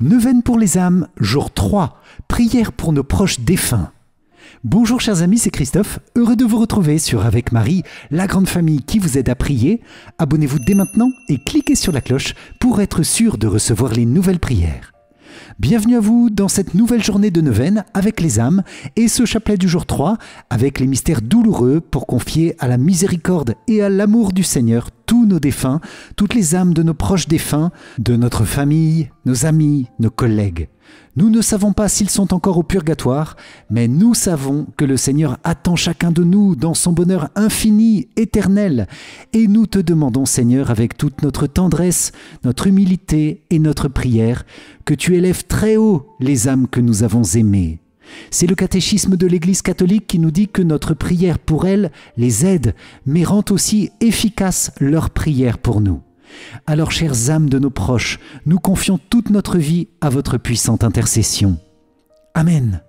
Neuvaine pour les âmes, jour 3, prière pour nos proches défunts. Bonjour chers amis, c'est Christophe, heureux de vous retrouver sur Avec Marie, la grande famille qui vous aide à prier. Abonnez-vous dès maintenant et cliquez sur la cloche pour être sûr de recevoir les nouvelles prières. Bienvenue à vous dans cette nouvelle journée de neuvaine avec les âmes et ce chapelet du jour 3 avec les mystères douloureux pour confier à la miséricorde et à l'amour du Seigneur tous nos défunts, toutes les âmes de nos proches défunts, de notre famille, nos amis, nos collègues. Nous ne savons pas s'ils sont encore au purgatoire, mais nous savons que le Seigneur attend chacun de nous dans son bonheur infini, éternel. Et nous te demandons, Seigneur, avec toute notre tendresse, notre humilité et notre prière, que tu élèves très haut les âmes que nous avons aimées. C'est le catéchisme de l'Église catholique qui nous dit que notre prière pour elles les aide, mais rend aussi efficace leur prière pour nous. Alors, chères âmes de nos proches, nous confions toute notre vie à votre puissante intercession. Amen.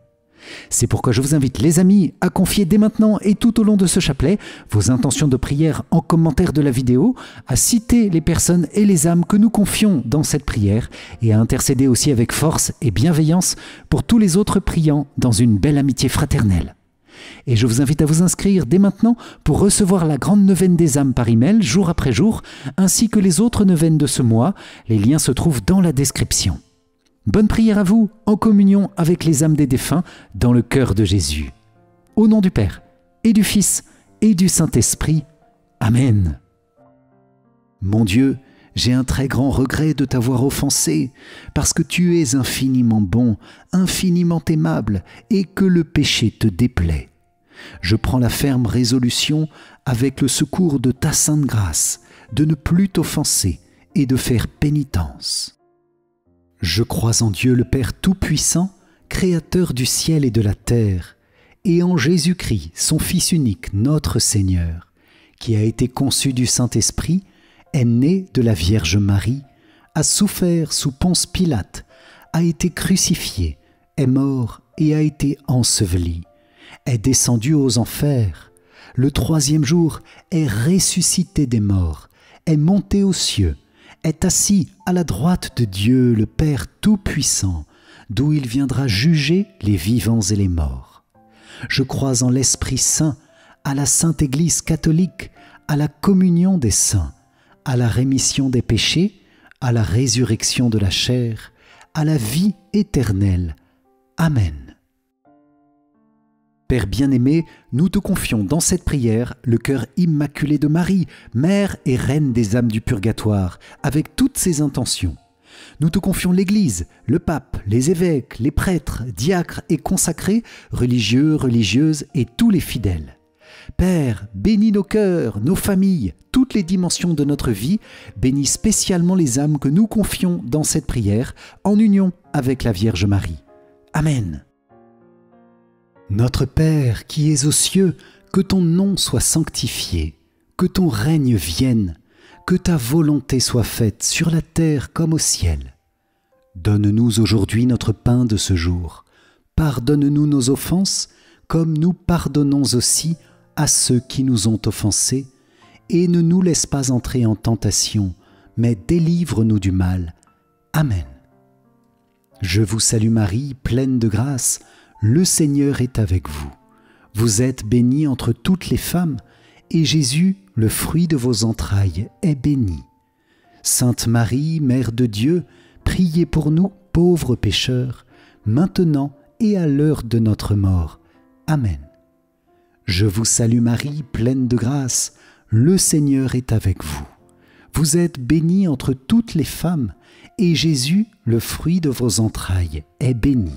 C'est pourquoi je vous invite, les amis, à confier dès maintenant et tout au long de ce chapelet vos intentions de prière en commentaire de la vidéo, à citer les personnes et les âmes que nous confions dans cette prière et à intercéder aussi avec force et bienveillance pour tous les autres priants dans une belle amitié fraternelle. Et je vous invite à vous inscrire dès maintenant pour recevoir la grande neuvaine des âmes par email, jour après jour, ainsi que les autres neuvaines de ce mois. Les liens se trouvent dans la description. Bonne prière à vous, en communion avec les âmes des défunts, dans le cœur de Jésus. Au nom du Père, et du Fils, et du Saint-Esprit. Amen. Mon Dieu, j'ai un très grand regret de t'avoir offensé, parce que tu es infiniment bon, infiniment aimable, et que le péché te déplaît. Je prends la ferme résolution, avec le secours de ta sainte grâce, de ne plus t'offenser et de faire pénitence. Je crois en Dieu le Père Tout-Puissant, Créateur du ciel et de la terre, et en Jésus-Christ, son Fils unique, notre Seigneur, qui a été conçu du Saint-Esprit, est né de la Vierge Marie, a souffert sous Ponce Pilate, a été crucifié, est mort et a été enseveli, est descendu aux enfers, le troisième jour est ressuscité des morts, est monté aux cieux, est assis à la droite de Dieu le Père Tout-Puissant, d'où il viendra juger les vivants et les morts. Je crois en l'Esprit Saint, à la Sainte Église catholique, à la communion des saints, à la rémission des péchés, à la résurrection de la chair, à la vie éternelle. Amen. Père bien-aimé, nous te confions dans cette prière le cœur immaculé de Marie, Mère et Reine des âmes du purgatoire, avec toutes ses intentions. Nous te confions l'Église, le pape, les évêques, les prêtres, diacres et consacrés, religieux, religieuses et tous les fidèles. Père, bénis nos cœurs, nos familles, toutes les dimensions de notre vie, bénis spécialement les âmes que nous confions dans cette prière, en union avec la Vierge Marie. Amen. Notre Père qui es aux cieux, que ton nom soit sanctifié, que ton règne vienne, que ta volonté soit faite sur la terre comme au ciel. Donne-nous aujourd'hui notre pain de ce jour. Pardonne-nous nos offenses, comme nous pardonnons aussi à ceux qui nous ont offensés, et ne nous laisse pas entrer en tentation, mais délivre-nous du mal. Amen. Je vous salue Marie, pleine de grâce, le Seigneur est avec vous. Vous êtes bénie entre toutes les femmes, et Jésus, le fruit de vos entrailles, est béni. Sainte Marie, Mère de Dieu, priez pour nous, pauvres pécheurs, maintenant et à l'heure de notre mort. Amen. Je vous salue Marie, pleine de grâce, le Seigneur est avec vous. Vous êtes bénie entre toutes les femmes, et Jésus, le fruit de vos entrailles, est béni.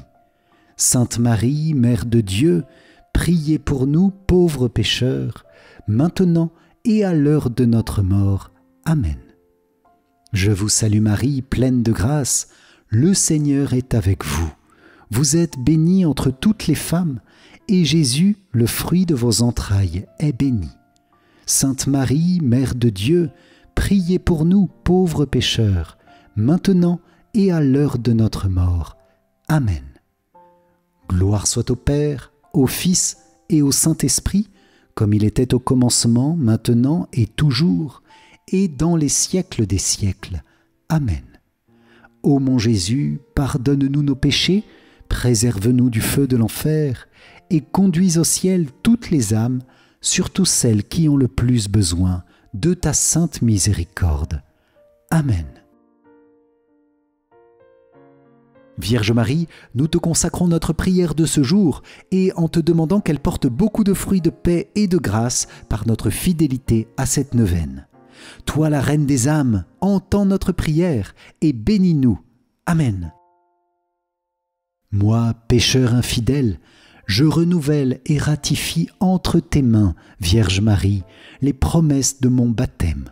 Sainte Marie, Mère de Dieu, priez pour nous, pauvres pécheurs, maintenant et à l'heure de notre mort. Amen. Je vous salue Marie, pleine de grâce, le Seigneur est avec vous. Vous êtes bénie entre toutes les femmes, et Jésus, le fruit de vos entrailles, est béni. Sainte Marie, Mère de Dieu, priez pour nous, pauvres pécheurs, maintenant et à l'heure de notre mort. Amen. Gloire soit au Père, au Fils et au Saint-Esprit, comme il était au commencement, maintenant et toujours, et dans les siècles des siècles. Amen. Ô mon Jésus, pardonne-nous nos péchés, préserve-nous du feu de l'enfer, et conduis au ciel toutes les âmes, surtout celles qui ont le plus besoin de ta sainte miséricorde. Amen. Vierge Marie, nous te consacrons notre prière de ce jour et en te demandant qu'elle porte beaucoup de fruits de paix et de grâce par notre fidélité à cette neuvaine. Toi, la Reine des âmes, entends notre prière et bénis-nous. Amen. Moi, pécheur infidèle, je renouvelle et ratifie entre tes mains, Vierge Marie, les promesses de mon baptême.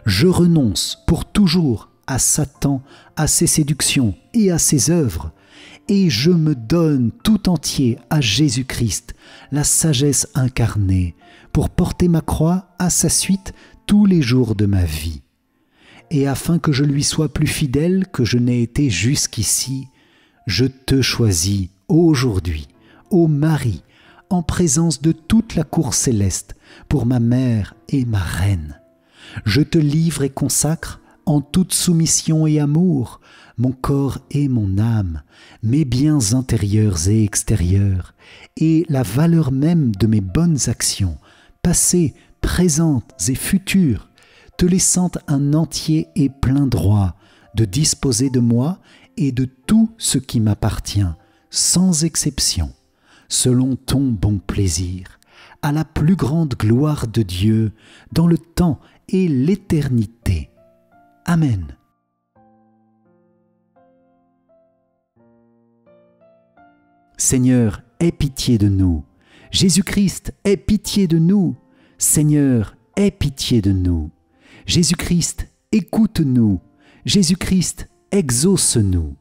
Je renonce pour toujours à Satan, à ses séductions et à ses œuvres, et je me donne tout entier à Jésus-Christ, la sagesse incarnée, pour porter ma croix à sa suite tous les jours de ma vie. Et afin que je lui sois plus fidèle que je n'ai été jusqu'ici, je te choisis aujourd'hui, ô Marie, en présence de toute la cour céleste, pour ma mère et ma reine. Je te livre et consacre, en toute soumission et amour, mon corps et mon âme, mes biens intérieurs et extérieurs, et la valeur même de mes bonnes actions, passées, présentes et futures, te laissant un entier et plein droit de disposer de moi et de tout ce qui m'appartient, sans exception, selon ton bon plaisir, à la plus grande gloire de Dieu, dans le temps et l'éternité. Amen. Seigneur, aie pitié de nous. Jésus-Christ, aie pitié de nous. Seigneur, aie pitié de nous. Jésus-Christ, écoute-nous. Jésus-Christ, exauce-nous.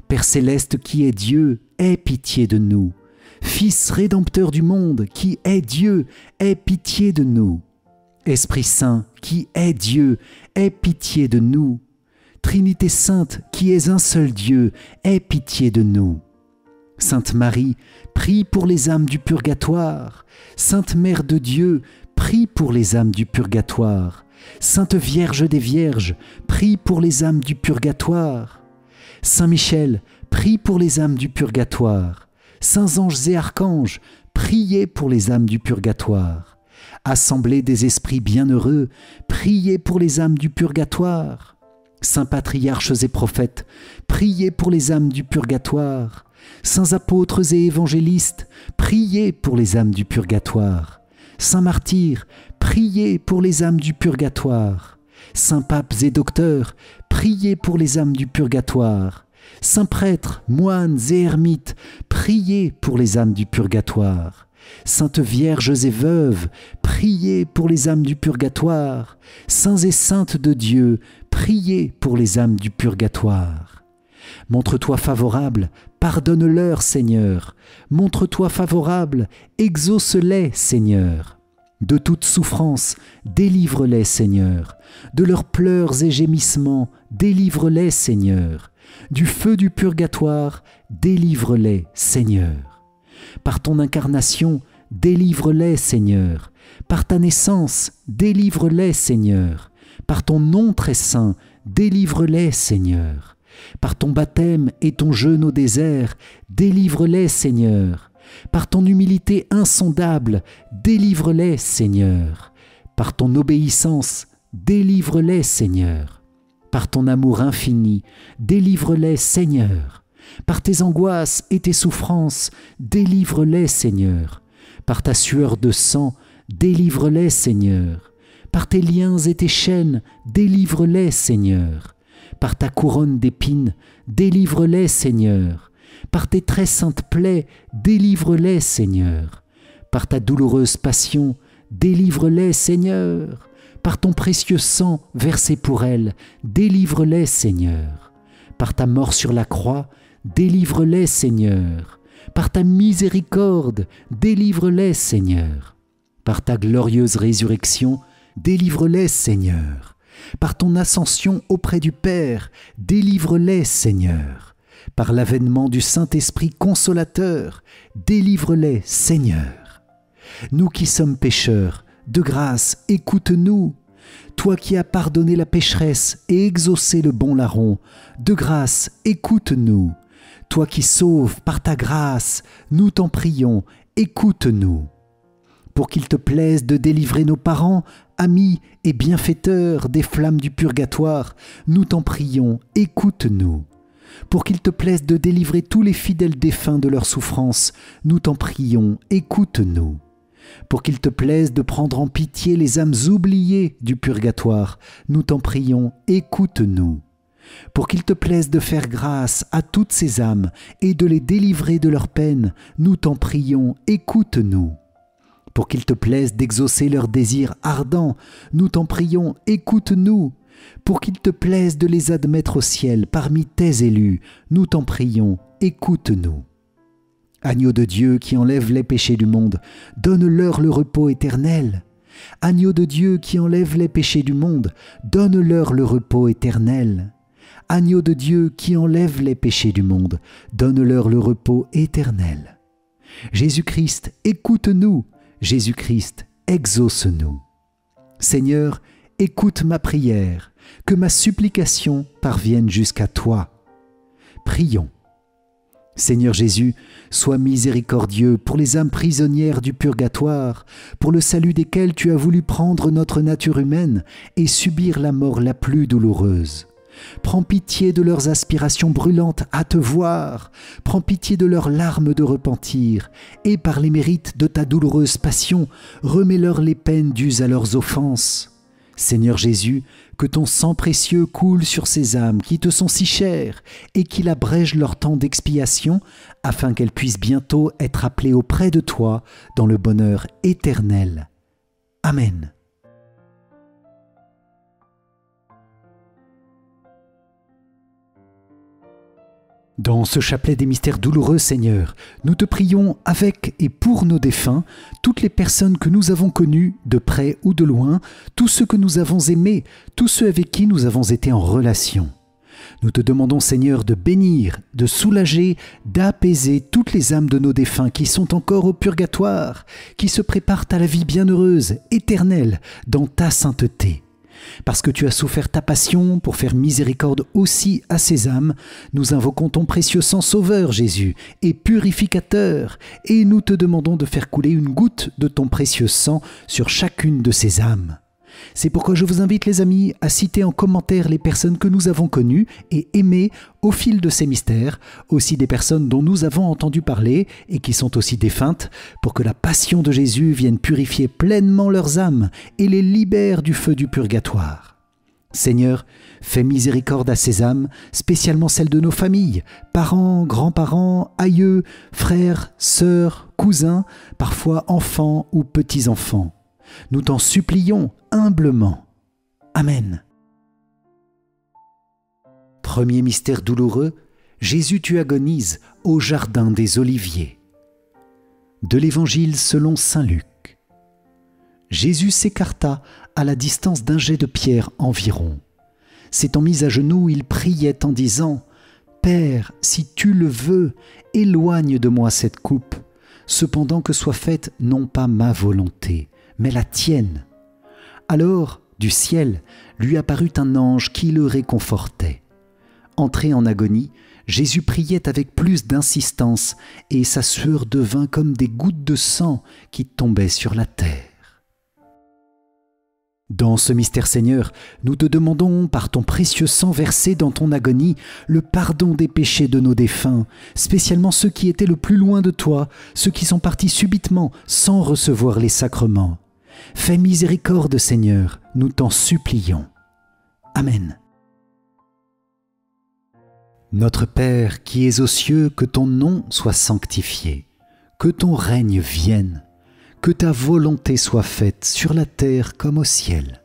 Père céleste qui est Dieu, aie pitié de nous. Fils rédempteur du monde qui est Dieu, aie pitié de nous. Esprit Saint qui est Dieu, aie pitié de nous. Trinité Sainte qui est un seul Dieu, aie pitié de nous. Sainte Marie, prie pour les âmes du purgatoire. Sainte Mère de Dieu, prie pour les âmes du purgatoire. Sainte Vierge des Vierges, prie pour les âmes du purgatoire. Saint Michel, prie pour les âmes du purgatoire. Saints anges et archanges, priez pour les âmes du purgatoire. Assemblée des esprits bienheureux, priez pour les âmes du purgatoire. Saints patriarches et prophètes, priez pour les âmes du purgatoire. Saints apôtres et évangélistes, priez pour les âmes du purgatoire. Saints martyrs, priez pour les âmes du purgatoire. Saints papes et docteurs, priez pour les âmes du purgatoire. Saints prêtres, moines et ermites, priez pour les âmes du purgatoire. Saintes vierges et veuves, priez pour les âmes du purgatoire. Saints et saintes de Dieu, priez pour les âmes du purgatoire. Montre-toi favorable, pardonne-leur, Seigneur. Montre-toi favorable, exauce-les, Seigneur. De toute souffrance, délivre-les, Seigneur. De leurs pleurs et gémissements, délivre-les, Seigneur. Du feu du purgatoire, délivre-les, Seigneur. Par ton incarnation, délivre-les, Seigneur. Par ta naissance, délivre-les, Seigneur. Par ton nom très saint, délivre-les, Seigneur. Par ton baptême et ton jeûne au désert, délivre-les, Seigneur. Par ton humilité insondable, délivre-les, Seigneur. Par ton obéissance, délivre-les, Seigneur. Par ton amour infini, délivre-les, Seigneur. Par tes angoisses et tes souffrances, délivre-les, Seigneur. Par ta sueur de sang, délivre-les, Seigneur. Par tes liens et tes chaînes, délivre-les, Seigneur. Par ta couronne d'épines, délivre-les, Seigneur. Par tes très saintes plaies, délivre-les, Seigneur. Par ta douloureuse passion, délivre-les, Seigneur. Par ton précieux sang versé pour elles, délivre-les, Seigneur. Par ta mort sur la croix, délivre-les, Seigneur. Par ta miséricorde, délivre-les, Seigneur. Par ta glorieuse résurrection, délivre-les, Seigneur. Par ton ascension auprès du Père, délivre-les, Seigneur. Par l'avènement du Saint-Esprit consolateur, délivre-les, Seigneur. Nous qui sommes pécheurs, de grâce, écoute-nous. Toi qui as pardonné la pécheresse et exaucé le bon larron, de grâce, écoute-nous. Toi qui sauves par ta grâce, nous t'en prions, écoute-nous. Pour qu'il te plaise de délivrer nos parents, amis et bienfaiteurs des flammes du purgatoire, nous t'en prions, écoute-nous. Pour qu'il te plaise de délivrer tous les fidèles défunts de leurs souffrances, nous t'en prions, écoute-nous. Pour qu'il te plaise de prendre en pitié les âmes oubliées du purgatoire, nous t'en prions, écoute-nous. Pour qu'il te plaise de faire grâce à toutes ces âmes et de les délivrer de leurs peines, nous t'en prions, écoute-nous. Pour qu'il te plaise d'exaucer leurs désirs ardents, nous t'en prions, écoute-nous. Pour qu'il te plaise de les admettre au ciel parmi tes élus, nous t'en prions, écoute-nous. Agneau de Dieu qui enlève les péchés du monde, donne-leur le repos éternel. Agneau de Dieu qui enlève les péchés du monde, donne-leur le repos éternel. Agneau de Dieu qui enlève les péchés du monde, donne-leur le repos éternel. Jésus-Christ, écoute-nous. Jésus-Christ, exauce-nous. Seigneur, écoute ma prière, que ma supplication parvienne jusqu'à toi. Prions. Seigneur Jésus, sois miséricordieux pour les âmes prisonnières du purgatoire, pour le salut desquelles tu as voulu prendre notre nature humaine et subir la mort la plus douloureuse. Prends pitié de leurs aspirations brûlantes à te voir, prends pitié de leurs larmes de repentir, et par les mérites de ta douloureuse passion, remets-leur les peines dues à leurs offenses. Seigneur Jésus, que ton sang précieux coule sur ces âmes qui te sont si chères et qu'il abrège leur temps d'expiation, afin qu'elles puissent bientôt être appelées auprès de toi dans le bonheur éternel. Amen. Dans ce chapelet des mystères douloureux, Seigneur, nous te prions avec et pour nos défunts, toutes les personnes que nous avons connues, de près ou de loin, tous ceux que nous avons aimés, tous ceux avec qui nous avons été en relation. Nous te demandons, Seigneur, de bénir, de soulager, d'apaiser toutes les âmes de nos défunts qui sont encore au purgatoire, qui se préparent à la vie bienheureuse, éternelle, dans ta sainteté. Parce que tu as souffert ta passion pour faire miséricorde aussi à ces âmes, nous invoquons ton précieux sang sauveur, Jésus, et purificateur, et nous te demandons de faire couler une goutte de ton précieux sang sur chacune de ces âmes. C'est pourquoi je vous invite, les amis, à citer en commentaire les personnes que nous avons connues et aimées au fil de ces mystères, aussi des personnes dont nous avons entendu parler et qui sont aussi défuntes, pour que la passion de Jésus vienne purifier pleinement leurs âmes et les libère du feu du purgatoire. Seigneur, fais miséricorde à ces âmes, spécialement celles de nos familles, parents, grands-parents, aïeux, frères, sœurs, cousins, parfois enfants ou petits-enfants. Nous t'en supplions humblement. Amen. Premier mystère douloureux, Jésus tu agonises au jardin des Oliviers. De l'Évangile selon saint Luc. Jésus s'écarta à la distance d'un jet de pierre environ. S'étant mis à genoux, il priait en disant « Père, si tu le veux, éloigne de moi cette coupe, cependant que soit faite non pas ma volonté, mais la tienne. » Alors, du ciel, lui apparut un ange qui le réconfortait. Entré en agonie, Jésus priait avec plus d'insistance et sa sueur devint comme des gouttes de sang qui tombaient sur la terre. Dans ce mystère, Seigneur, nous te demandons, par ton précieux sang versé dans ton agonie, le pardon des péchés de nos défunts, spécialement ceux qui étaient le plus loin de toi, ceux qui sont partis subitement sans recevoir les sacrements. Fais miséricorde, Seigneur, nous t'en supplions. Amen. Notre Père qui es aux cieux, que ton nom soit sanctifié, que ton règne vienne, que ta volonté soit faite sur la terre comme au ciel.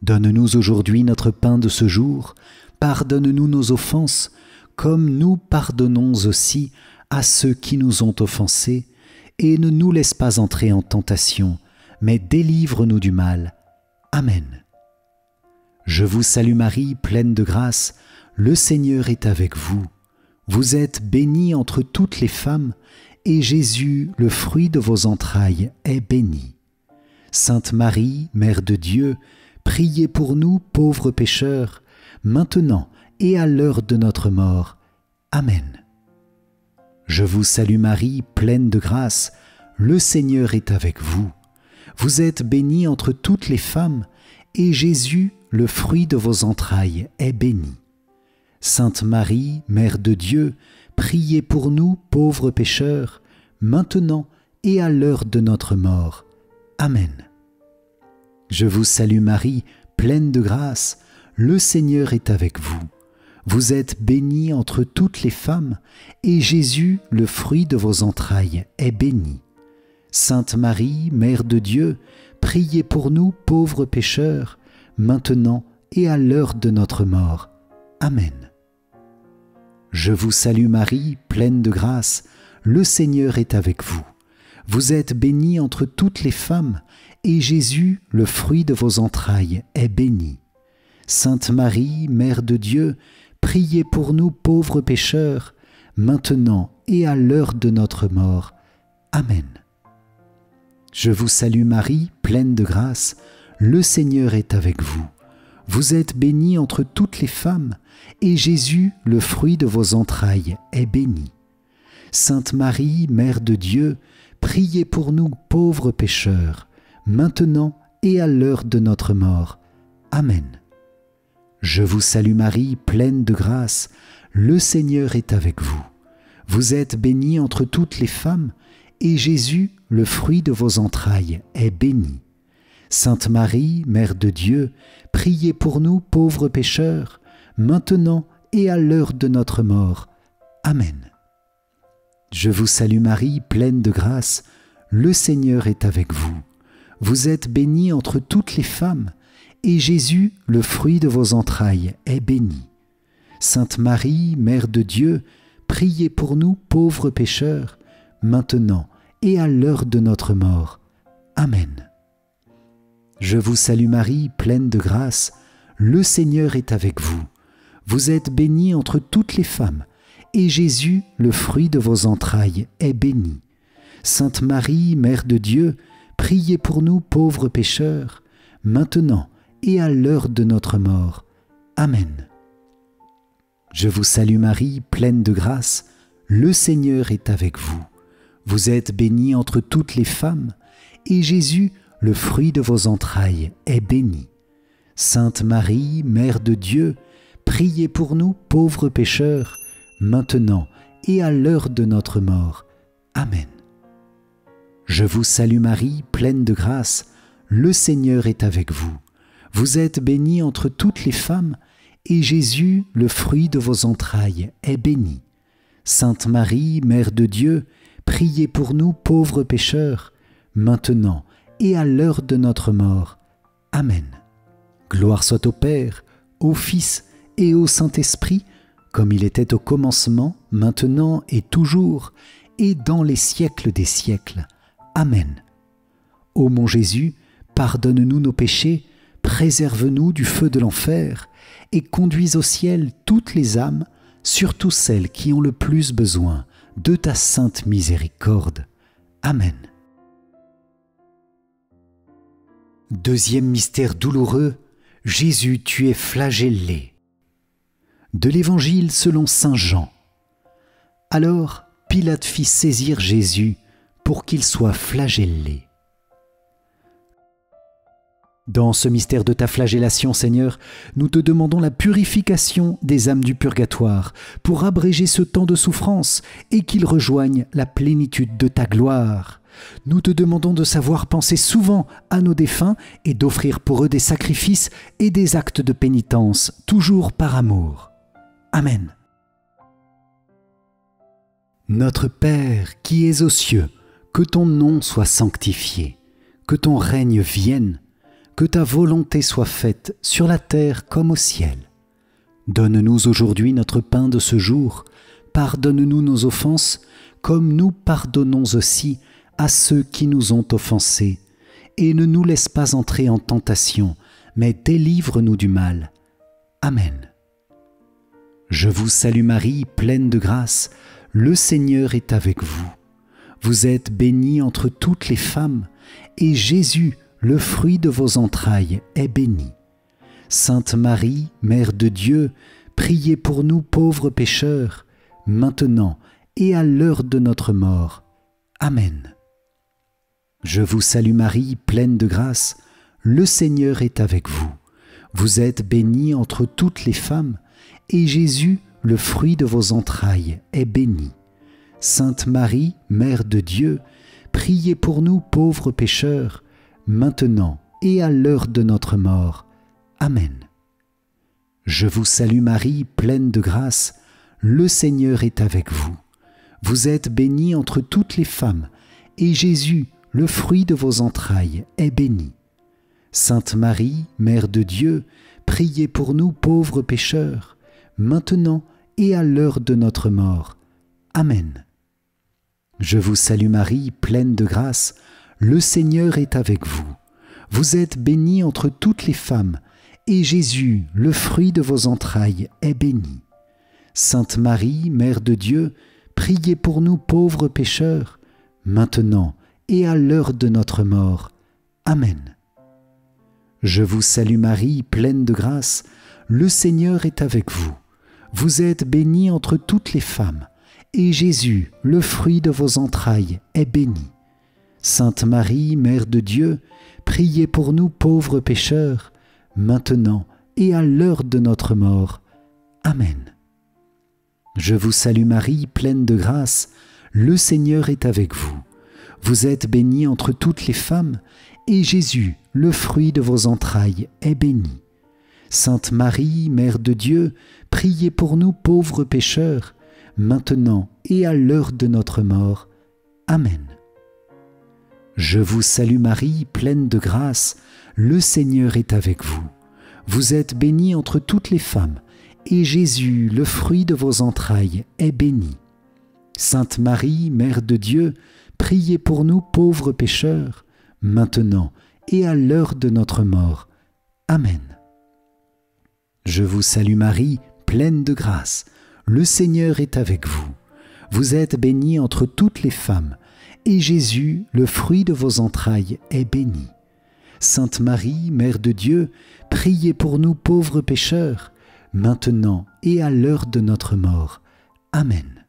Donne-nous aujourd'hui notre pain de ce jour, pardonne-nous nos offenses, comme nous pardonnons aussi à ceux qui nous ont offensés, et ne nous laisse pas entrer en tentation, mais délivre-nous du mal. Amen. Je vous salue Marie, pleine de grâce, le Seigneur est avec vous. Vous êtes bénie entre toutes les femmes, et Jésus, le fruit de vos entrailles, est béni. Sainte Marie, Mère de Dieu, priez pour nous pauvres pécheurs, maintenant et à l'heure de notre mort. Amen. Je vous salue Marie, pleine de grâce, le Seigneur est avec vous. Vous êtes bénie entre toutes les femmes, et Jésus, le fruit de vos entrailles, est béni. Sainte Marie, Mère de Dieu, priez pour nous pauvres pécheurs, maintenant et à l'heure de notre mort. Amen. Je vous salue Marie, pleine de grâce, le Seigneur est avec vous. Vous êtes bénie entre toutes les femmes, et Jésus, le fruit de vos entrailles, est béni. Sainte Marie, Mère de Dieu, priez pour nous pauvres pécheurs, maintenant et à l'heure de notre mort. Amen. Je vous salue Marie, pleine de grâce, le Seigneur est avec vous. Vous êtes bénie entre toutes les femmes, et Jésus, le fruit de vos entrailles, est béni. Sainte Marie, Mère de Dieu, priez pour nous pauvres pécheurs, maintenant et à l'heure de notre mort. Amen. Je vous salue Marie, pleine de grâce, le Seigneur est avec vous. Vous êtes bénie entre toutes les femmes, et Jésus, le fruit de vos entrailles, est béni. Sainte Marie, Mère de Dieu, priez pour nous pauvres pécheurs, maintenant et à l'heure de notre mort. Amen. Je vous salue Marie, pleine de grâce, le Seigneur est avec vous. Vous êtes bénie entre toutes les femmes, et Jésus, le fruit de vos entrailles, est béni. Sainte Marie, Mère de Dieu, priez pour nous pauvres pécheurs, maintenant et à l'heure de notre mort. Amen. Je vous salue Marie, pleine de grâce, le Seigneur est avec vous. Vous êtes bénie entre toutes les femmes, et Jésus, le fruit de vos entrailles, est béni. Sainte Marie, Mère de Dieu, priez pour nous pauvres pécheurs, maintenant et à l'heure de notre mort. Amen. Je vous salue Marie, pleine de grâce, le Seigneur est avec vous. Vous êtes bénie entre toutes les femmes, et Jésus, le fruit de vos entrailles, est béni. Sainte Marie, Mère de Dieu, priez pour nous pauvres pécheurs, maintenant et à l'heure de notre mort. Amen. Je vous salue Marie, pleine de grâce, le Seigneur est avec vous. Vous êtes bénie entre toutes les femmes, et Jésus, le fruit de vos entrailles, est béni. Sainte Marie, Mère de Dieu, priez pour nous pauvres pécheurs, maintenant et à l'heure de notre mort. Amen. Je vous salue Marie, pleine de grâce, le Seigneur est avec vous. Vous êtes bénie entre toutes les femmes, et Jésus, le fruit de vos entrailles, est béni. Sainte Marie, Mère de Dieu, priez pour nous pauvres pécheurs, maintenant et à l'heure de notre mort. Amen. Gloire soit au Père, au Fils et au Saint-Esprit, comme il était au commencement, maintenant et toujours, et dans les siècles des siècles. Amen. Ô mon Jésus, pardonne-nous nos péchés, préserve-nous du feu de l'enfer, et conduis au ciel toutes les âmes, surtout celles qui ont le plus besoin de ta sainte miséricorde. Amen. Deuxième mystère douloureux, Jésus, tu es flagellé. De l'Évangile selon saint Jean. Alors Pilate fit saisir Jésus pour qu'il soit flagellé. Dans ce mystère de ta flagellation, Seigneur, nous te demandons la purification des âmes du purgatoire pour abréger ce temps de souffrance et qu'ils rejoignent la plénitude de ta gloire. Nous te demandons de savoir penser souvent à nos défunts et d'offrir pour eux des sacrifices et des actes de pénitence, toujours par amour. Amen. Notre Père qui es aux cieux, que ton nom soit sanctifié, que ton règne vienne, que ta volonté soit faite sur la terre comme au ciel. Donne-nous aujourd'hui notre pain de ce jour. Pardonne-nous nos offenses, comme nous pardonnons aussi à ceux qui nous ont offensés. Et ne nous laisse pas entrer en tentation, mais délivre-nous du mal. Amen. Je vous salue Marie, pleine de grâce, le Seigneur est avec vous. Vous êtes bénie entre toutes les femmes, et Jésus, le fruit de vos entrailles, est béni. Sainte Marie, Mère de Dieu, priez pour nous pauvres pécheurs, maintenant et à l'heure de notre mort. Amen. Je vous salue Marie, pleine de grâce, le Seigneur est avec vous. Vous êtes bénie entre toutes les femmes, et Jésus, le fruit de vos entrailles, est béni. Sainte Marie, Mère de Dieu, priez pour nous pauvres pécheurs, maintenant et à l'heure de notre mort. Amen. Je vous salue Marie, pleine de grâce, le Seigneur est avec vous. Vous êtes bénie entre toutes les femmes, et Jésus, le fruit de vos entrailles, est béni. Sainte Marie, Mère de Dieu, priez pour nous pauvres pécheurs, maintenant et à l'heure de notre mort. Amen. Je vous salue Marie, pleine de grâce, le Seigneur est avec vous. Vous êtes bénie entre toutes les femmes, et Jésus, le fruit de vos entrailles, est béni. Sainte Marie, Mère de Dieu, priez pour nous pauvres pécheurs, maintenant et à l'heure de notre mort. Amen. Je vous salue Marie, pleine de grâce, le Seigneur est avec vous. Vous êtes bénie entre toutes les femmes, et Jésus, le fruit de vos entrailles, est béni. Sainte Marie, Mère de Dieu, priez pour nous pauvres pécheurs, maintenant et à l'heure de notre mort. Amen. Je vous salue Marie, pleine de grâce, le Seigneur est avec vous. Vous êtes bénie entre toutes les femmes, et Jésus, le fruit de vos entrailles, est béni. Sainte Marie, Mère de Dieu, priez pour nous pauvres pécheurs, maintenant et à l'heure de notre mort. Amen. Je vous salue Marie, pleine de grâce, le Seigneur est avec vous. Vous êtes bénie entre toutes les femmes, et Jésus, le fruit de vos entrailles, est béni. Sainte Marie, Mère de Dieu, priez pour nous pauvres pécheurs, maintenant et à l'heure de notre mort. Amen. Je vous salue Marie, pleine de grâce, le Seigneur est avec vous. Vous êtes bénie entre toutes les femmes, et Jésus, le fruit de vos entrailles, est béni. Sainte Marie, Mère de Dieu, priez pour nous pauvres pécheurs, maintenant et à l'heure de notre mort. Amen.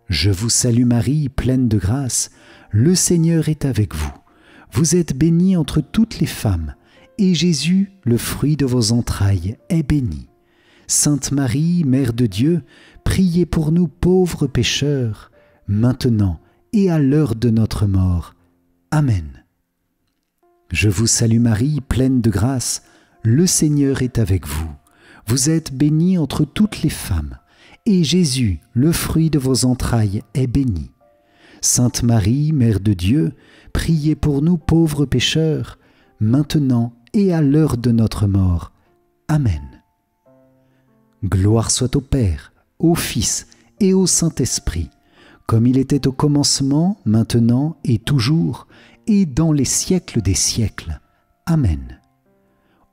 Je vous salue Marie, pleine de grâce, le Seigneur est avec vous. Vous êtes bénie entre toutes les femmes, et Jésus, le fruit de vos entrailles, est béni. Sainte Marie, Mère de Dieu, priez pour nous pauvres pécheurs, maintenant et à l'heure de notre mort. Amen. Je vous salue Marie, pleine de grâce, le Seigneur est avec vous. Vous êtes bénie entre toutes les femmes, et Jésus, le fruit de vos entrailles, est béni. Sainte Marie, Mère de Dieu, priez pour nous pauvres pécheurs, maintenant et à l'heure de notre mort. Amen. Gloire soit au Père, au Fils et au Saint-Esprit, comme il était au commencement, maintenant et toujours, et dans les siècles des siècles. Amen.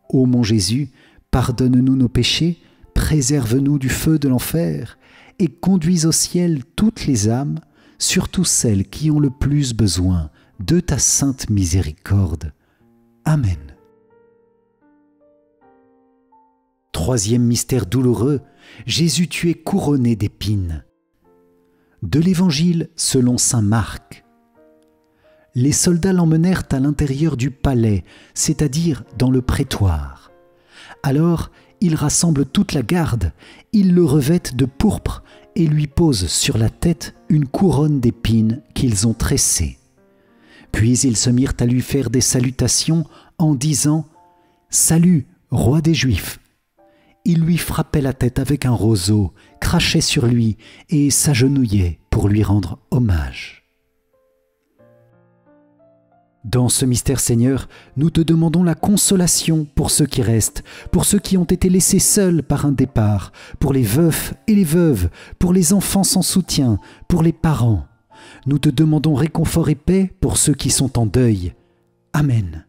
Ô mon Jésus, pardonne-nous nos péchés, préserve-nous du feu de l'enfer, et conduis au ciel toutes les âmes, surtout celles qui ont le plus besoin de ta sainte miséricorde. Amen. Troisième mystère douloureux, Jésus tu es couronné d'épines. De l'Évangile selon saint Marc. Les soldats l'emmenèrent à l'intérieur du palais, c'est-à-dire dans le prétoire. Alors, ils rassemblent toute la garde, ils le revêtent de pourpre et lui posent sur la tête une couronne d'épines qu'ils ont tressée. Puis ils se mirent à lui faire des salutations en disant « Salut, roi des Juifs !» Ils lui frappaient la tête avec un roseau, crachaient sur lui et s'agenouillaient pour lui rendre hommage. Dans ce mystère, Seigneur, nous te demandons la consolation pour ceux qui restent, pour ceux qui ont été laissés seuls par un départ, pour les veufs et les veuves, pour les enfants sans soutien, pour les parents. Nous te demandons réconfort et paix pour ceux qui sont en deuil. Amen.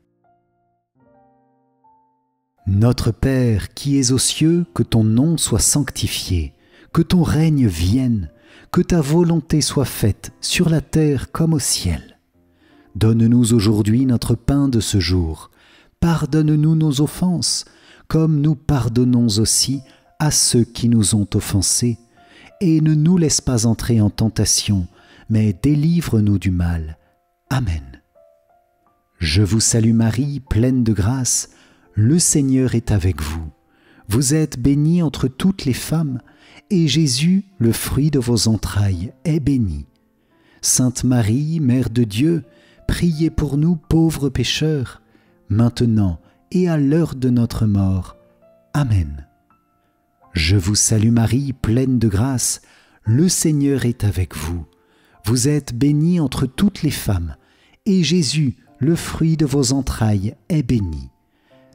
Notre Père qui es aux cieux, que ton nom soit sanctifié, que ton règne vienne, que ta volonté soit faite sur la terre comme au ciel. Donne-nous aujourd'hui notre pain de ce jour. Pardonne-nous nos offenses, comme nous pardonnons aussi à ceux qui nous ont offensés. Et ne nous laisse pas entrer en tentation, mais délivre-nous du mal. Amen. Je vous salue Marie, pleine de grâce, le Seigneur est avec vous. Vous êtes bénie entre toutes les femmes, et Jésus, le fruit de vos entrailles, est béni. Sainte Marie, Mère de Dieu, priez pour nous pauvres pécheurs, maintenant et à l'heure de notre mort. Amen. Je vous salue Marie, pleine de grâce, le Seigneur est avec vous. Vous êtes bénie entre toutes les femmes, et Jésus, le fruit de vos entrailles, est béni.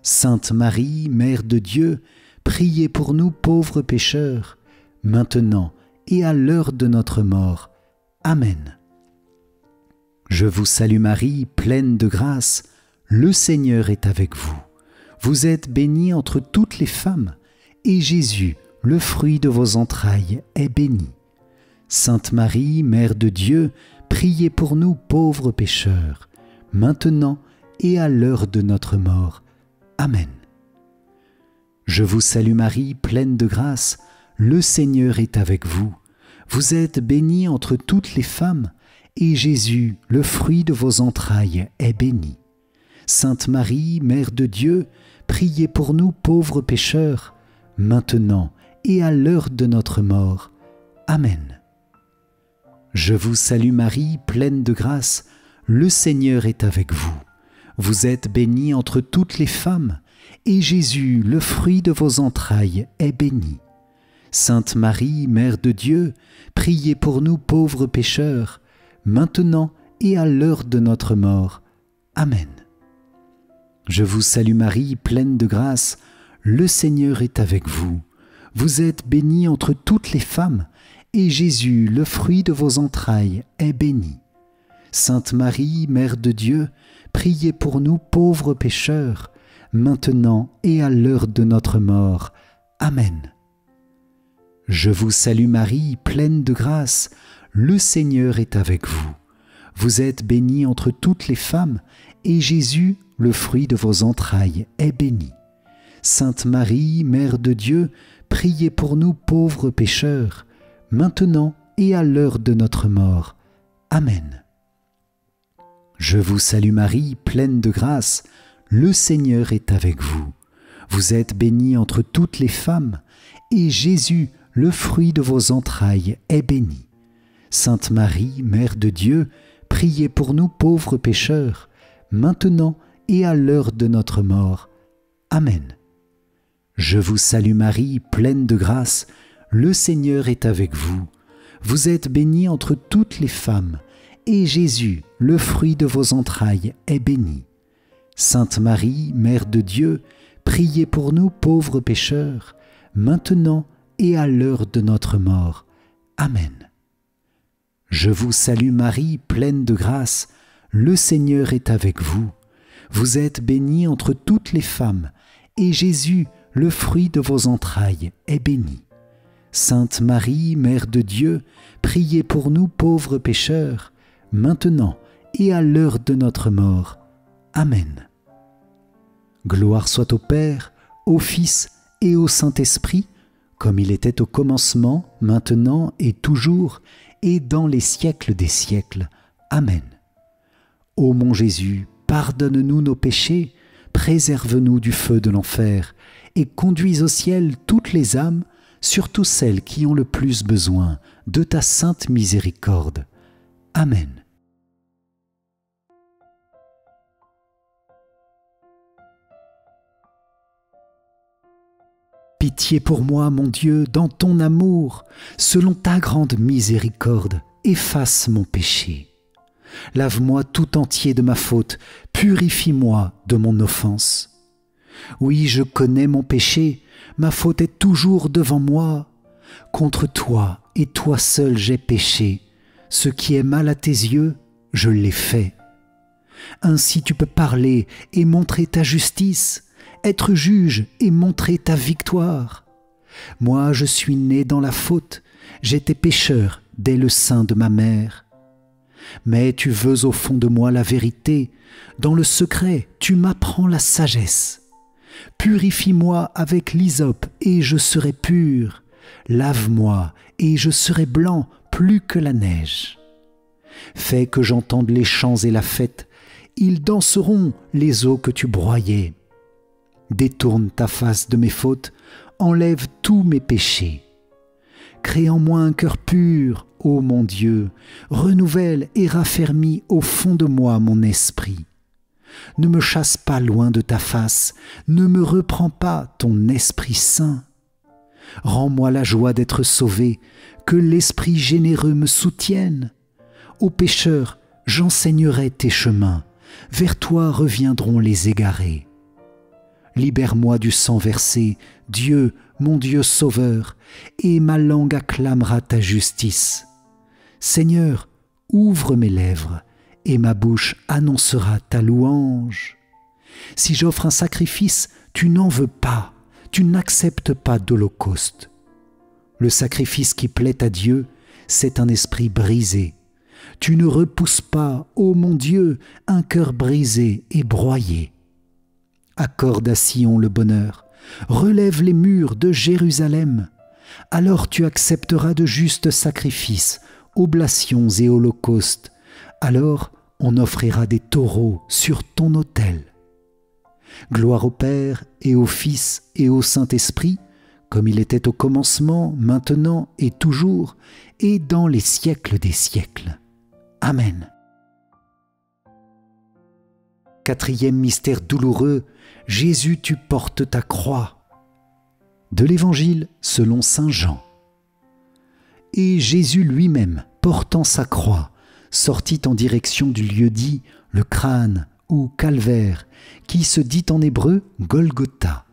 Sainte Marie, Mère de Dieu, priez pour nous pauvres pécheurs, maintenant et à l'heure de notre mort. Amen. Je vous salue Marie, pleine de grâce, le Seigneur est avec vous. Vous êtes bénie entre toutes les femmes, et Jésus, le fruit de vos entrailles, est béni. Sainte Marie, Mère de Dieu, priez pour nous pauvres pécheurs, maintenant et à l'heure de notre mort. Amen. Je vous salue Marie, pleine de grâce, le Seigneur est avec vous. Vous êtes bénie entre toutes les femmes, et Jésus, le fruit de vos entrailles, est béni. Sainte Marie, Mère de Dieu, priez pour nous pauvres pécheurs, maintenant et à l'heure de notre mort. Amen. Je vous salue Marie, pleine de grâce, le Seigneur est avec vous. Vous êtes bénie entre toutes les femmes, et Jésus, le fruit de vos entrailles, est béni. Sainte Marie, Mère de Dieu, priez pour nous pauvres pécheurs, maintenant et à l'heure de notre mort. Amen. Je vous salue Marie, pleine de grâce, le Seigneur est avec vous. Vous êtes bénie entre toutes les femmes, et Jésus, le fruit de vos entrailles, est béni. Sainte Marie, Mère de Dieu, priez pour nous pauvres pécheurs, maintenant et à l'heure de notre mort. Amen. Je vous salue Marie, pleine de grâce, le Seigneur est avec vous. Vous êtes bénie entre toutes les femmes, et Jésus, le fruit de vos entrailles, est béni. Sainte Marie, Mère de Dieu, priez pour nous pauvres pécheurs, maintenant et à l'heure de notre mort. Amen. Je vous salue Marie, pleine de grâce, le Seigneur est avec vous. Vous êtes bénie entre toutes les femmes, et Jésus, le fruit de vos entrailles, est béni. Sainte Marie, Mère de Dieu, priez pour nous pauvres pécheurs, maintenant et à l'heure de notre mort. Amen. Je vous salue Marie, pleine de grâce, le Seigneur est avec vous. Vous êtes bénie entre toutes les femmes, et Jésus, le fruit de vos entrailles, est béni. Sainte Marie, Mère de Dieu, priez pour nous pauvres pécheurs, maintenant et à l'heure de notre mort. Amen. Je vous salue Marie, pleine de grâce, le Seigneur est avec vous. Vous êtes bénie entre toutes les femmes, et Jésus, le fruit de vos entrailles, est béni. Sainte Marie, Mère de Dieu, priez pour nous pauvres pécheurs, maintenant et à l'heure de notre mort. Amen. Gloire soit au Père, au Fils et au Saint-Esprit, comme il était au commencement, maintenant et toujours, et dans les siècles des siècles. Amen. Ô mon Jésus, pardonne-nous nos péchés, préserve-nous du feu de l'enfer, et conduis au ciel toutes les âmes, surtout celles qui ont le plus besoin de ta sainte miséricorde. Amen. Pitié pour moi, mon Dieu, dans ton amour, selon ta grande miséricorde, efface mon péché. Lave-moi tout entier de ma faute, purifie-moi de mon offense. Oui, je connais mon péché, ma faute est toujours devant moi. Contre toi et toi seul j'ai péché, ce qui est mal à tes yeux, je l'ai fait. Ainsi tu peux parler et montrer ta justice, être juge et montrer ta victoire. Moi, je suis né dans la faute, j'étais pécheur dès le sein de ma mère. Mais tu veux au fond de moi la vérité, dans le secret tu m'apprends la sagesse. Purifie-moi avec l'hysope, et je serai pur. Lave-moi, et je serai blanc plus que la neige. Fais que j'entende les chants et la fête. Ils danseront les eaux que tu broyais. Détourne ta face de mes fautes, enlève tous mes péchés. Crée en moi un cœur pur, ô mon Dieu, renouvelle et raffermis au fond de moi mon esprit. Ne me chasse pas loin de ta face, ne me reprends pas ton Esprit Saint. Rends-moi la joie d'être sauvé, que l'Esprit généreux me soutienne. Aux pécheurs, j'enseignerai tes chemins, vers toi reviendront les égarés. Libère-moi du sang versé, Dieu, mon Dieu sauveur, et ma langue acclamera ta justice. Seigneur, ouvre mes lèvres, et ma bouche annoncera ta louange. Si j'offre un sacrifice, tu n'en veux pas, tu n'acceptes pas d'holocauste. Le sacrifice qui plaît à Dieu, c'est un esprit brisé. Tu ne repousses pas, ô mon Dieu, un cœur brisé et broyé. Accorde à Sion le bonheur, relève les murs de Jérusalem. Alors tu accepteras de justes sacrifices, oblations et holocaustes. Alors on offrira des taureaux sur ton autel. Gloire au Père et au Fils et au Saint-Esprit, comme il était au commencement, maintenant et toujours, et dans les siècles des siècles. Amen. Quatrième mystère douloureux, Jésus, tu portes ta croix. De l'Évangile selon saint Jean. Et Jésus lui-même, portant sa croix, sortit en direction du lieu dit le crâne ou calvaire, qui se dit en hébreu Golgotha.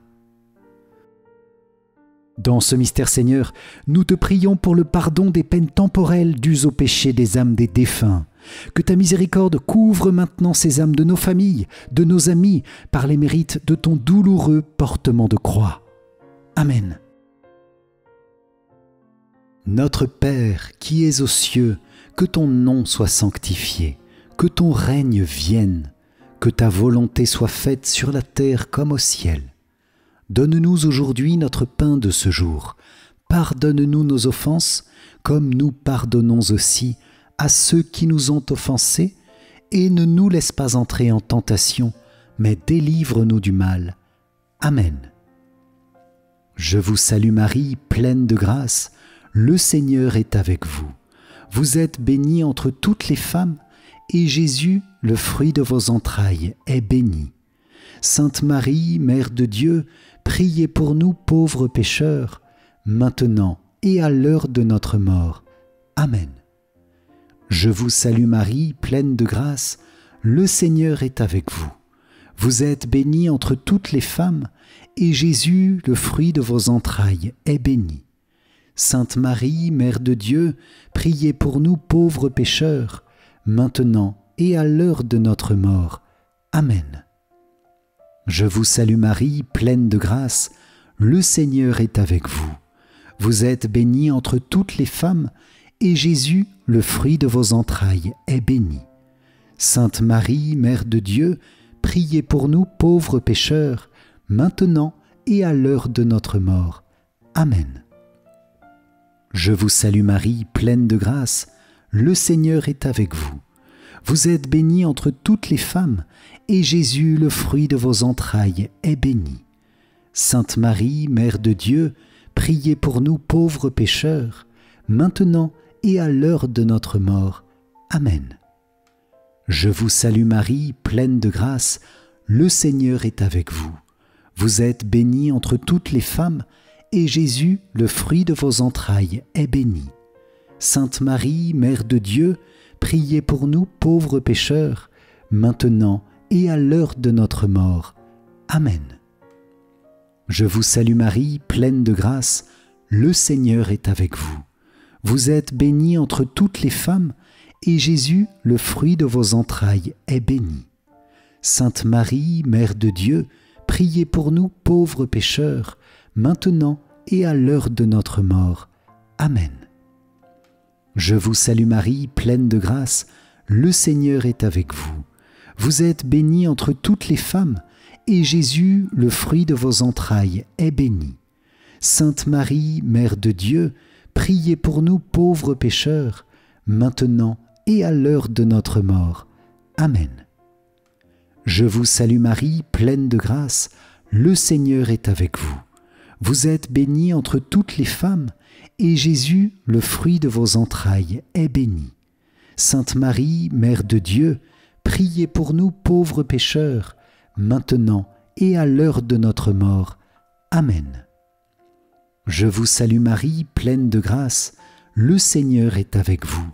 Dans ce mystère, Seigneur, nous te prions pour le pardon des peines temporelles dues au péché des âmes des défunts. Que ta miséricorde couvre maintenant ces âmes de nos familles, de nos amis, par les mérites de ton douloureux portement de croix. Amen. Notre Père qui es aux cieux, que ton nom soit sanctifié, que ton règne vienne, que ta volonté soit faite sur la terre comme au ciel. Donne-nous aujourd'hui notre pain de ce jour. Pardonne-nous nos offenses, comme nous pardonnons aussi à ceux qui nous ont offensés, et ne nous laisse pas entrer en tentation, mais délivre-nous du mal. Amen. Je vous salue Marie, pleine de grâce, le Seigneur est avec vous. Vous êtes bénie entre toutes les femmes, et Jésus, le fruit de vos entrailles, est béni. Sainte Marie, Mère de Dieu, priez pour nous pauvres pécheurs, maintenant et à l'heure de notre mort. Amen. Je vous salue Marie, pleine de grâce, le Seigneur est avec vous. Vous êtes bénie entre toutes les femmes, et Jésus, le fruit de vos entrailles, est béni. Sainte Marie, Mère de Dieu, priez pour nous pauvres pécheurs, maintenant et à l'heure de notre mort. Amen. Je vous salue Marie, pleine de grâce, le Seigneur est avec vous. Vous êtes bénie entre toutes les femmes, et Jésus, le fruit de vos entrailles, est béni. Sainte Marie, Mère de Dieu, priez pour nous pauvres pécheurs, maintenant et à l'heure de notre mort. Amen. Je vous salue Marie, pleine de grâce, le Seigneur est avec vous. Vous êtes bénie entre toutes les femmes, et Jésus, le fruit de vos entrailles, est béni. Sainte Marie, Mère de Dieu, priez pour nous pauvres pécheurs, maintenant et à l'heure de notre mort. Amen. Je vous salue Marie, pleine de grâce, le Seigneur est avec vous. Vous êtes bénie entre toutes les femmes, et Jésus, le fruit de vos entrailles, est béni. Sainte Marie, Mère de Dieu, priez pour nous pauvres pécheurs, maintenant et à l'heure de notre mort. Amen. Je vous salue Marie, pleine de grâce, le Seigneur est avec vous. Vous êtes bénie entre toutes les femmes, et Jésus, le fruit de vos entrailles, est béni. Sainte Marie, Mère de Dieu, priez pour nous pauvres pécheurs, maintenant et à l'heure de notre mort. Amen. Je vous salue Marie, pleine de grâce, le Seigneur est avec vous. Vous êtes bénie entre toutes les femmes, et Jésus, le fruit de vos entrailles, est béni. Sainte Marie, Mère de Dieu, priez pour nous pauvres pécheurs, maintenant et à l'heure de notre mort. Amen. Je vous salue Marie, pleine de grâce, le Seigneur est avec vous. Vous êtes bénie entre toutes les femmes, et Jésus, le fruit de vos entrailles, est béni. Sainte Marie, Mère de Dieu, priez pour nous pauvres pécheurs, maintenant et à l'heure de notre mort. Amen. Je vous salue Marie, pleine de grâce, le Seigneur est avec vous.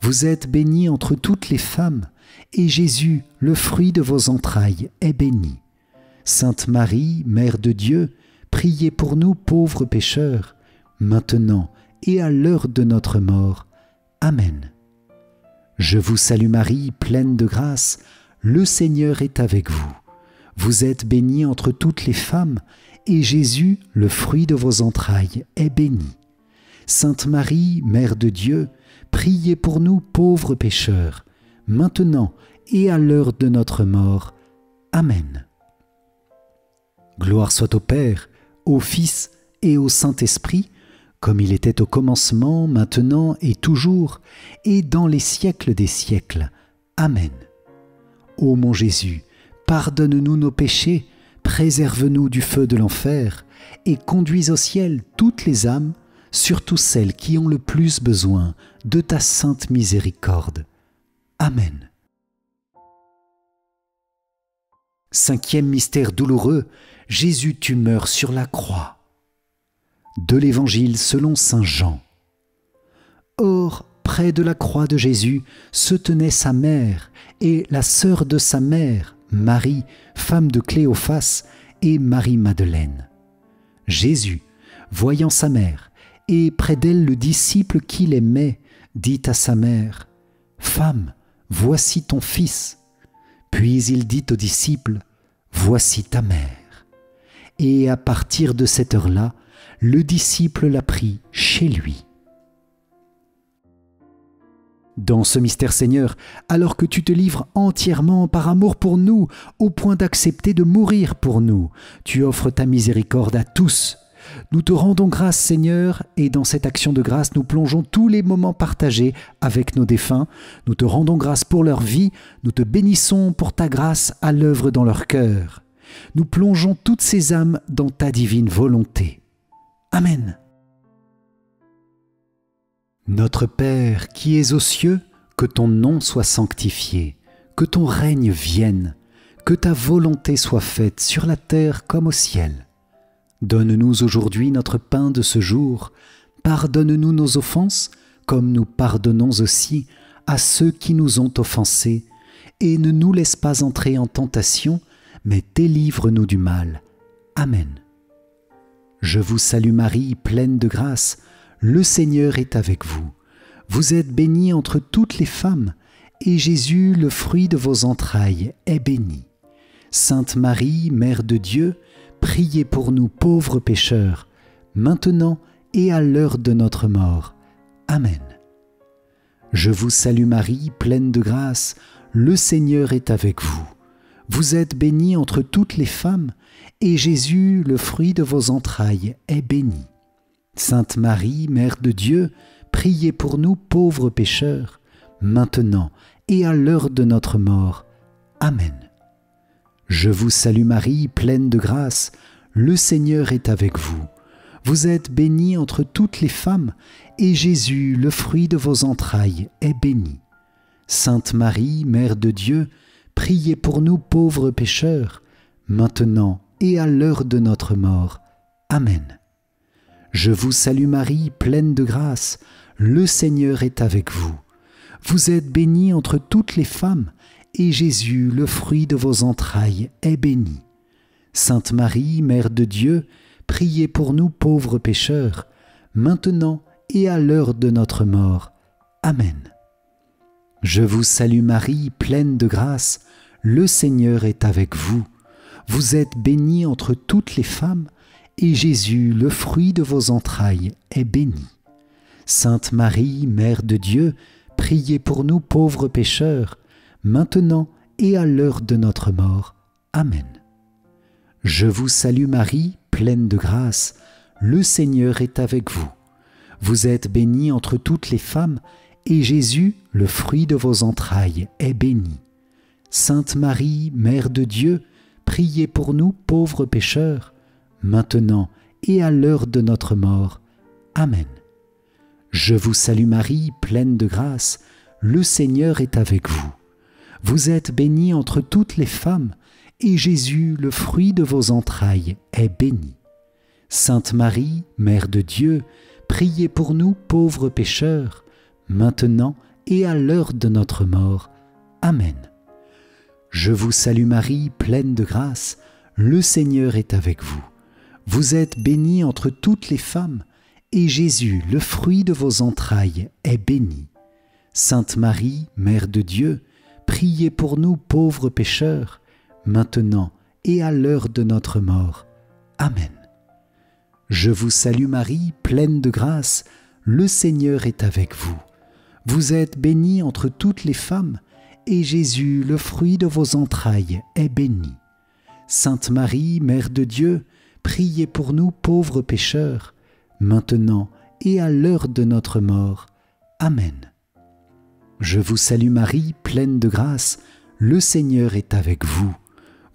Vous êtes bénie entre toutes les femmes, et Jésus, le fruit de vos entrailles, est béni. Sainte Marie, Mère de Dieu, priez pour nous pauvres pécheurs, maintenant et à l'heure de notre mort. Amen. Je vous salue Marie, pleine de grâce, le Seigneur est avec vous. Vous êtes bénie entre toutes les femmes, et Jésus, le fruit de vos entrailles, est béni. Sainte Marie, Mère de Dieu, priez pour nous pauvres pécheurs, maintenant et à l'heure de notre mort. Amen. Gloire soit au Père, au Fils et au Saint-Esprit, comme il était au commencement, maintenant et toujours, et dans les siècles des siècles. Amen. Ô mon Jésus, pardonne-nous nos péchés, préserve-nous du feu de l'enfer, et conduis au ciel toutes les âmes, surtout celles qui ont le plus besoin de ta sainte miséricorde. Amen. Cinquième mystère douloureux, Jésus, tu meurs sur la croix. De l'Évangile selon saint Jean. Or, près de la croix de Jésus se tenait sa mère et la sœur de sa mère, Marie, femme de Cléophas, et Marie-Madeleine. Jésus, voyant sa mère, et près d'elle le disciple qu'il aimait, dit à sa mère, « Femme, voici ton fils. » Puis il dit au disciple, « Voici ta mère. » Et à partir de cette heure-là, le disciple l'a pris chez lui. Dans ce mystère, Seigneur, alors que tu te livres entièrement par amour pour nous, au point d'accepter de mourir pour nous, tu offres ta miséricorde à tous. Nous te rendons grâce, Seigneur, et dans cette action de grâce, nous plongeons tous les moments partagés avec nos défunts. Nous te rendons grâce pour leur vie, nous te bénissons pour ta grâce à l'œuvre dans leur cœur. Nous plongeons toutes ces âmes dans ta divine volonté. Amen. Notre Père qui es aux cieux, que ton nom soit sanctifié, que ton règne vienne, que ta volonté soit faite sur la terre comme au ciel. Donne-nous aujourd'hui notre pain de ce jour. Pardonne-nous nos offenses, comme nous pardonnons aussi à ceux qui nous ont offensés. Et ne nous laisse pas entrer en tentation, mais délivre-nous du mal. Amen. Je vous salue Marie, pleine de grâce, le Seigneur est avec vous. Vous êtes bénie entre toutes les femmes, et Jésus, le fruit de vos entrailles, est béni. Sainte Marie, Mère de Dieu, priez pour nous pauvres pécheurs, maintenant et à l'heure de notre mort. Amen. Je vous salue Marie, pleine de grâce, le Seigneur est avec vous. Vous êtes bénie entre toutes les femmes, et Jésus, le fruit de vos entrailles, est béni. Sainte Marie, Mère de Dieu, priez pour nous pauvres pécheurs, maintenant et à l'heure de notre mort. Amen. Je vous salue Marie, pleine de grâce, le Seigneur est avec vous. Vous êtes bénie entre toutes les femmes, et Jésus, le fruit de vos entrailles, est béni. Sainte Marie, Mère de Dieu, priez pour nous pauvres pécheurs, maintenant et à l'heure de notre mort. Amen. Je vous salue Marie, pleine de grâce, le Seigneur est avec vous. Vous êtes bénie entre toutes les femmes, et Jésus, le fruit de vos entrailles, est béni. Sainte Marie, Mère de Dieu, priez pour nous pauvres pécheurs, maintenant et à l'heure de notre mort. Amen. Je vous salue Marie, pleine de grâce, le Seigneur est avec vous. Vous êtes bénie entre toutes les femmes, et Jésus, le fruit de vos entrailles, est béni. Sainte Marie, Mère de Dieu, priez pour nous pauvres pécheurs, maintenant et à l'heure de notre mort. Amen. Je vous salue Marie, pleine de grâce, le Seigneur est avec vous. Vous êtes bénie entre toutes les femmes, et Jésus, le fruit de vos entrailles, est béni. Sainte Marie, Mère de Dieu, priez pour nous pauvres pécheurs, maintenant et à l'heure de notre mort. Amen. Je vous salue Marie, pleine de grâce, le Seigneur est avec vous. Vous êtes bénie entre toutes les femmes, et Jésus, le fruit de vos entrailles, est béni. Sainte Marie, Mère de Dieu, priez pour nous pauvres pécheurs, maintenant et à l'heure de notre mort. Amen. Je vous salue Marie, pleine de grâce, le Seigneur est avec vous. Vous êtes bénie entre toutes les femmes, et Jésus, le fruit de vos entrailles, est béni. Sainte Marie, Mère de Dieu, priez pour nous pauvres pécheurs, maintenant et à l'heure de notre mort. Amen. Je vous salue Marie, pleine de grâce, le Seigneur est avec vous. Vous êtes bénie entre toutes les femmes, et Jésus, le fruit de vos entrailles, est béni. Sainte Marie, Mère de Dieu, priez pour nous pauvres pécheurs, maintenant et à l'heure de notre mort. Amen. Je vous salue Marie, pleine de grâce, le Seigneur est avec vous.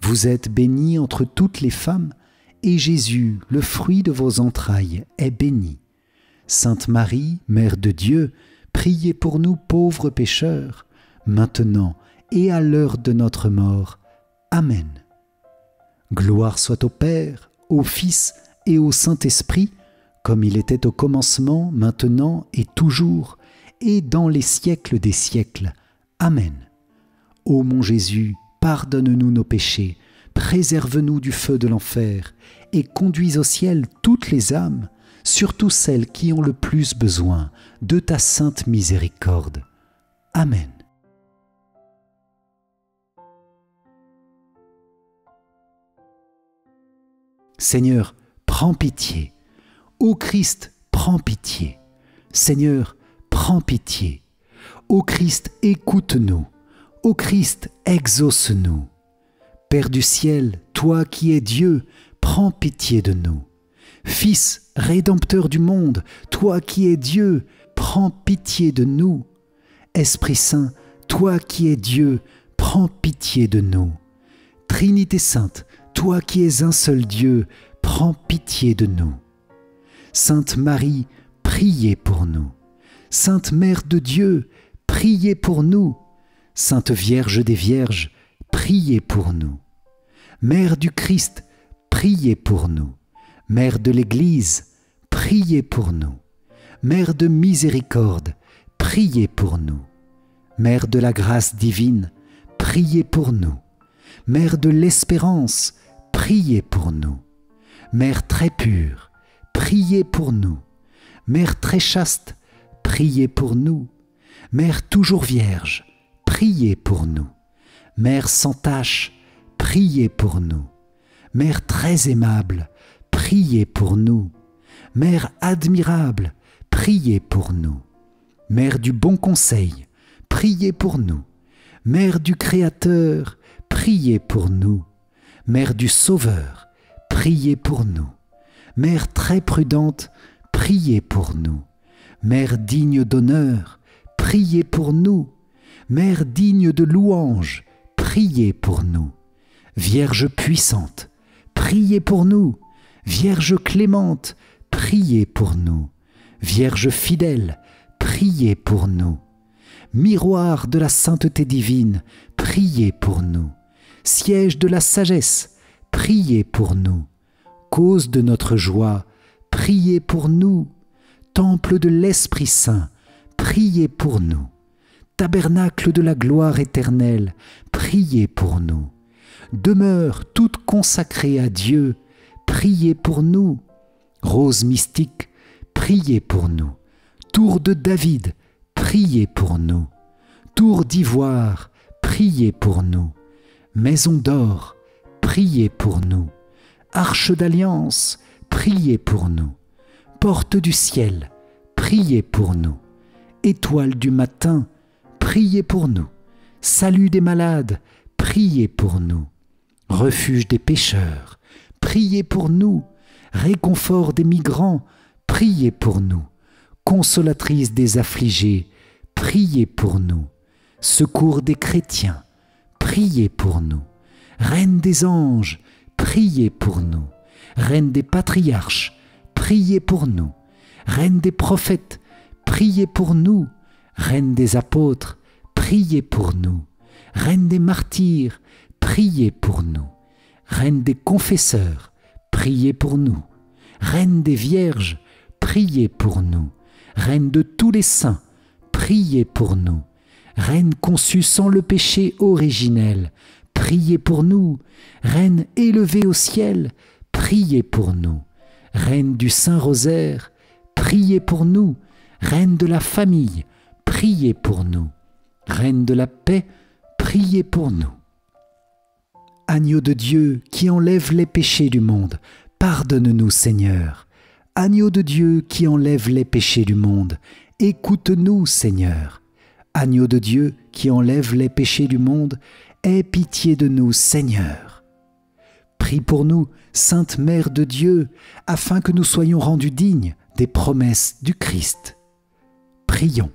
Vous êtes bénie entre toutes les femmes, et Jésus, le fruit de vos entrailles, est béni. Sainte Marie, Mère de Dieu, priez pour nous pauvres pécheurs, maintenant et à l'heure de notre mort. Amen. Gloire soit au Père, au Fils et au Saint-Esprit, comme il était au commencement, maintenant et toujours, et dans les siècles des siècles. Amen. Ô mon Jésus, pardonne-nous nos péchés, préserve-nous du feu de l'enfer, et conduis au ciel toutes les âmes, surtout celles qui ont le plus besoin de ta sainte miséricorde. Amen. Seigneur, prends pitié. Ô Christ, prends pitié. Seigneur, prends pitié. Ô Christ, écoute-nous. Ô Christ, exauce-nous. Père du ciel, toi qui es Dieu, prends pitié de nous. Fils, Rédempteur du monde, toi qui es Dieu, prends pitié de nous. Esprit Saint, toi qui es Dieu, prends pitié de nous. Trinité Sainte, toi qui es un seul Dieu, prends pitié de nous. Sainte Marie, priez pour nous. Sainte Mère de Dieu, priez pour nous. Sainte Vierge des Vierges, priez pour nous. Mère du Christ, priez pour nous. Mère de l'Église, priez pour nous. Mère de miséricorde, priez pour nous. Mère de la grâce divine, priez pour nous. Mère de l'espérance, priez pour nous. Mère très pure, priez pour nous. Mère très chaste, priez pour nous. Mère toujours vierge, priez pour nous. Mère sans tache, priez pour nous. Mère très aimable, priez pour nous. Mère admirable, priez pour nous. Mère du bon conseil, priez pour nous. Mère du Créateur, priez pour nous. Mère du Sauveur, priez pour nous. Mère très prudente, priez pour nous. Mère digne d'honneur, priez pour nous. Mère digne de louange, priez pour nous. Vierge puissante, priez pour nous. Vierge clémente, priez pour nous. Vierge fidèle, priez pour nous. Miroir de la sainteté divine, priez pour nous. Siège de la sagesse, priez pour nous. Cause de notre joie, priez pour nous. Temple de l'Esprit Saint, priez pour nous. Tabernacle de la gloire éternelle, priez pour nous. Demeure toute consacrée à Dieu, priez pour nous. Rose mystique, priez pour nous. Tour de David, priez pour nous. Tour d'ivoire, priez pour nous. Maison d'or, priez pour nous. Arche d'alliance, priez pour nous. Porte du ciel, priez pour nous. Étoile du matin, priez pour nous. Salut des malades, priez pour nous. Refuge des pécheurs, priez pour nous. Réconfort des migrants, priez pour nous. Consolatrice des affligés, priez pour nous. Secours des chrétiens, priez pour nous. Reine des anges, priez pour nous. Reine des patriarches, priez pour nous. Reine des prophètes, priez pour nous. Reine des apôtres, priez pour nous. Reine des martyrs, priez pour nous. Reine des confesseurs, priez pour nous. Reine des vierges, priez pour nous. Reine de tous les saints, priez pour nous. Reine conçue sans le péché originel, priez pour nous. Reine élevée au ciel, priez pour nous. Reine du Saint-Rosaire, priez pour nous. Reine de la famille, priez pour nous. Reine de la paix, priez pour nous. Agneau de Dieu qui enlève les péchés du monde, pardonne-nous Seigneur. Agneau de Dieu qui enlève les péchés du monde, écoute-nous Seigneur. Agneau de Dieu qui enlève les péchés du monde, aie pitié de nous Seigneur. Prie pour nous, Sainte Mère de Dieu, afin que nous soyons rendus dignes des promesses du Christ. Prions.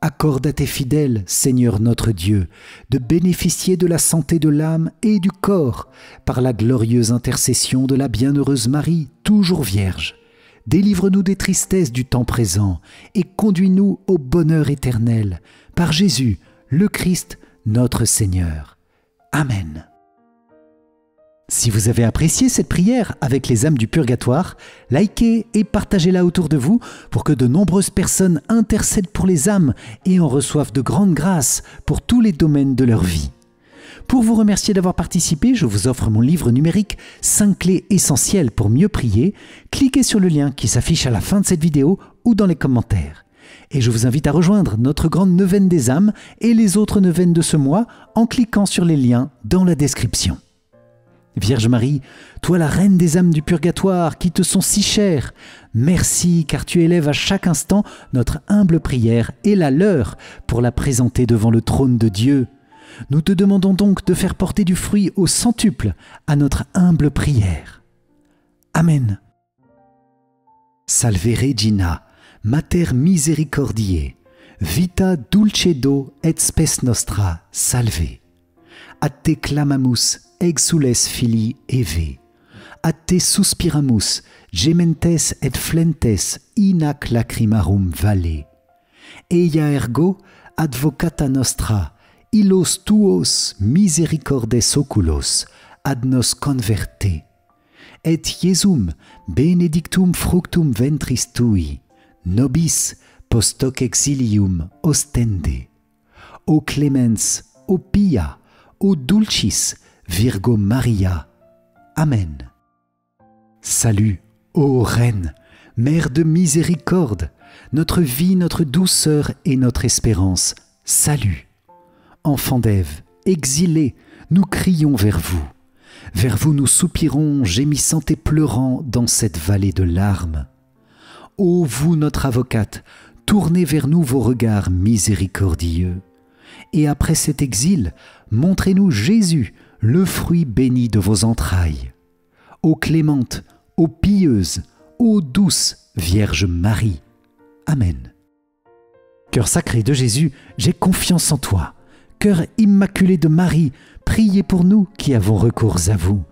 Accorde à tes fidèles, Seigneur notre Dieu, de bénéficier de la santé de l'âme et du corps par la glorieuse intercession de la bienheureuse Marie, toujours vierge. Délivre-nous des tristesses du temps présent et conduis-nous au bonheur éternel, par Jésus, le Christ, notre Seigneur. Amen. Si vous avez apprécié cette prière avec les âmes du purgatoire, likez et partagez-la autour de vous pour que de nombreuses personnes intercèdent pour les âmes et en reçoivent de grandes grâces pour tous les domaines de leur vie. Pour vous remercier d'avoir participé, je vous offre mon livre numérique 5 clés essentielles pour mieux prier. Cliquez sur le lien qui s'affiche à la fin de cette vidéo ou dans les commentaires. Et je vous invite à rejoindre notre grande neuvaine des âmes et les autres neuvaines de ce mois en cliquant sur les liens dans la description. Vierge Marie, toi la reine des âmes du purgatoire qui te sont si chères, merci car tu élèves à chaque instant notre humble prière et la leur pour la présenter devant le trône de Dieu. Nous te demandons donc de faire porter du fruit au centuple à notre humble prière. Amen. Salve Regina, Mater misericordiae, vita dulcedo et spes nostra, salve. A te clamamus, exules filii Eve. A te suspiramus, gementes et flentes in ac lacrimarum valle. Eia ergo advocata nostra, illos tuos misericordes oculos ad nos converte. Et Iesum benedictum fructum ventris tui, nobis post hoc exilium ostende. O clemens, o pia, o dulcis, Virgo Maria. Amen. Salut, ô Reine, Mère de miséricorde, notre vie, notre douceur et notre espérance. Salut. Enfants d'Ève, exilés, nous crions vers vous. Vers vous nous soupirons, gémissant et pleurant dans cette vallée de larmes. Ô vous, notre avocate, tournez vers nous vos regards miséricordieux. Et après cet exil, montrez-nous Jésus, le fruit béni de vos entrailles. Ô clémente, ô pieuse, ô douce Vierge Marie. Amen. Cœur sacré de Jésus, j'ai confiance en toi. Cœur immaculé de Marie, priez pour nous qui avons recours à vous.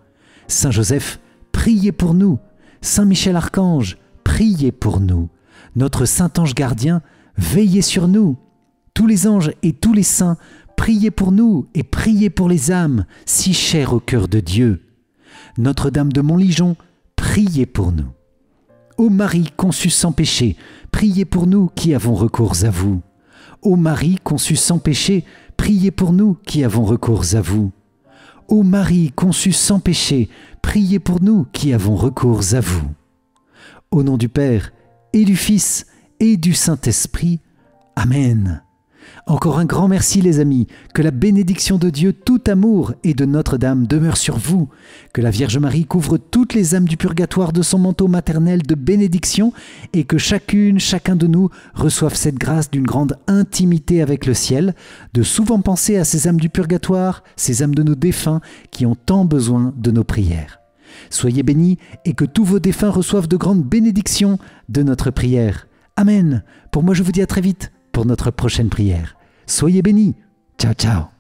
Saint Joseph, priez pour nous. Saint Michel Archange, priez pour nous. Notre Saint Ange gardien, veillez sur nous. Tous les anges et tous les saints, priez pour nous et priez pour les âmes si chères au cœur de Dieu. Notre-Dame de Montligeon, priez pour nous. Ô Marie conçue sans péché, priez pour nous qui avons recours à vous. Ô Marie conçue sans péché, priez pour nous qui avons recours à vous. Ô Marie conçue sans péché, priez pour nous qui avons recours à vous. Au nom du Père et du Fils et du Saint-Esprit. Amen. Encore un grand merci les amis, que la bénédiction de Dieu tout amour et de Notre-Dame demeure sur vous, que la Vierge Marie couvre toutes les âmes du purgatoire de son manteau maternel de bénédiction et que chacun de nous reçoive cette grâce d'une grande intimité avec le ciel, de souvent penser à ces âmes du purgatoire, ces âmes de nos défunts qui ont tant besoin de nos prières. Soyez bénis et que tous vos défunts reçoivent de grandes bénédictions de notre prière. Amen. Pour moi, je vous dis à très vite pour notre prochaine prière. Soyez bénis. Ciao, ciao.